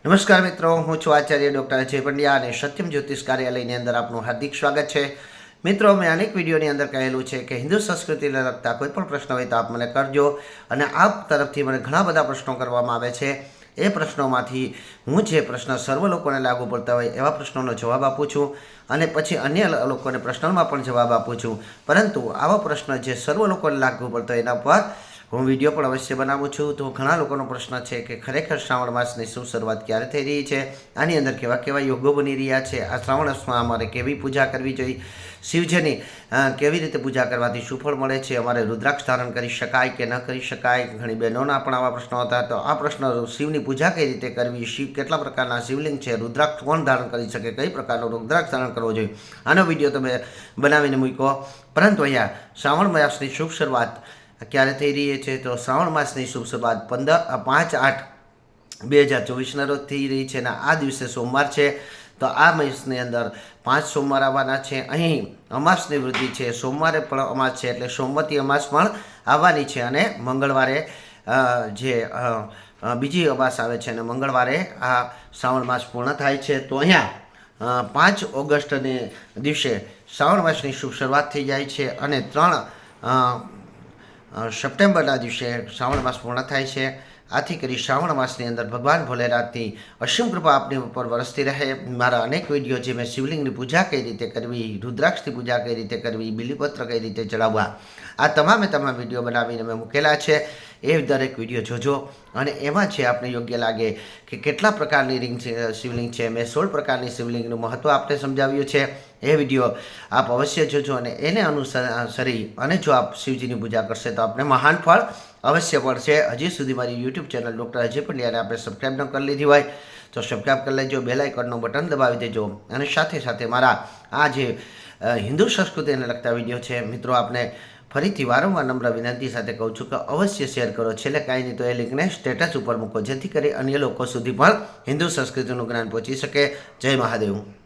નમસ્કાર મિત્રો, હું છું આચાર્ય ડૉક્ટર અજય પંડ્યા અને સત્યમ જ્યોતિષ કાર્યાલયની અંદર આપનું હાર્દિક સ્વાગત છે. મિત્રો, મેં અનેક વિડીયોની અંદર કહેલું છે કે હિન્દુ સંસ્કૃતિને લગતા કોઈ પણ પ્રશ્ન હોય તો આપ મને કરજો, અને આપ તરફથી મને ઘણા બધા પ્રશ્નો કરવામાં આવે છે. એ પ્રશ્નોમાંથી હું જે પ્રશ્ન સર્વ લોકોને લાગુ પડતા હોય એવા પ્રશ્નોનો જવાબ આપું છું, અને પછી અન્ય લોકોને પ્રશ્નોમાં પણ જવાબ આપું છું. પરંતુ આવા પ્રશ્ન જે સર્વ લોકોને લાગુ પડતા હોય એના પર હું વિડીયો પણ અવશ્ય બનાવું છું. તો ઘણા લોકોનો પ્રશ્ન છે કે ખરેખર શ્રાવણ માસની શું શરૂઆત ક્યારે થઈ રહી છે, આની અંદર કેવા કેવા યોગો બની રહ્યા છે, આ શ્રાવણ માસમાં અમારે કેવી પૂજા કરવી જોઈએ, શિવજીની કેવી રીતે પૂજા કરવાથી શું ફળ મળે છે, અમારે રુદ્રાક્ષ ધારણ કરી શકાય કે ન કરી શકાય, ઘણી બહેનોના પણ આવા પ્રશ્નો હતા. તો આ પ્રશ્ન શિવની પૂજા કઈ રીતે કરવી, શિવ કેટલા પ્રકારના શિવલિંગ છે, રુદ્રાક્ષ કોણ ધારણ કરી શકે, કઈ પ્રકારનો રુદ્રાક્ષ ધારણ કરવો જોઈએ, આનો વિડીયો તમે બનાવીને મૂકો. પરંતુ અહીંયા શ્રાવણ માસની શુભ શરૂઆત ક્યારે થઈ રહી છે, તો શ્રાવણ માસની શુભ શરૂઆત 5/8/2024 રોજ થઈ રહી છે, અને આ દિવસે સોમવાર છે. તો આ માસની અંદર 5 સોમવાર આવવાના છે. અહીં અમાસની વૃદ્ધિ છે, સોમવારે પણ અમાસ છે, એટલે સોમવતી અમાસ પણ આવવાની છે, અને મંગળવારે જે બીજી અમાસ આવે છે, અને મંગળવારે આ શ્રાવણ માસ પૂર્ણ થાય છે. તો અહીંયા 5 ઓગસ્ટને દિવસે શ્રાવણ માસની શુભ શરૂઆત થઈ જાય છે, અને 3 સપ્ટેમ્બરના દિવસે શ્રાવણ માસ પૂર્ણ થાય છે. આથી કરી શ્રાવણ માસની અંદર ભગવાન ભોલેનાથની અસીમ કૃપા આપની ઉપર વરસતી રહે. મારા અનેક વિડીયો જે મેં શિવલિંગની પૂજા કઈ રીતે કરવી, રુદ્રાક્ષની પૂજા કઈ રીતે કરવી, બિલીપત્ર કઈ રીતે ચડાવવા, આ તમામ વિડીયો બનાવીને મેં મૂકેલા છે. એ દરેક વિડીયો જોજો, અને એમાં છે આપને યોગ્ય લાગે કે કેટલા પ્રકારની રિંગ શિવલિંગ છે. મેં 16 પ્રકારની શિવલિંગનું મહત્ત્વ આપને સમજાવ્યું છે. એ વિડીયો આપ અવશ્ય જોજો, અને એને અનુસરી અને જો આપ શિવજીની પૂજા કરશે તો આપને મહાન ફળ અવશ્ય પડશે. હજી સુધી મારી યુટ્યુબ ચેનલ ડૉક્ટર અજય પંડ્યાને આપણે સબસ્ક્રાઈબ ન કરી લીધી હોય તો સબસ્ક્રાઈબ કરી લેજો, બેલ આઇકનનું બટન દબાવી દેજો, અને સાથે સાથે મારા આ જે હિન્દુ સંસ્કૃતિને લગતા વિડીયો છે મિત્રો, આપને ફરીથી વારંવાર નમ્ર વિનંતી સાથે કહું છું કે અવશ્ય શેર કરો. છેલ્લે કાંઈ નહીં તો એ લિંકને સ્ટેટસ ઉપર મૂકો, જેથી કરી અન્ય લોકો સુધી પણ હિન્દુ સંસ્કૃતિનું જ્ઞાન પહોંચી શકે. જય મહાદેવ.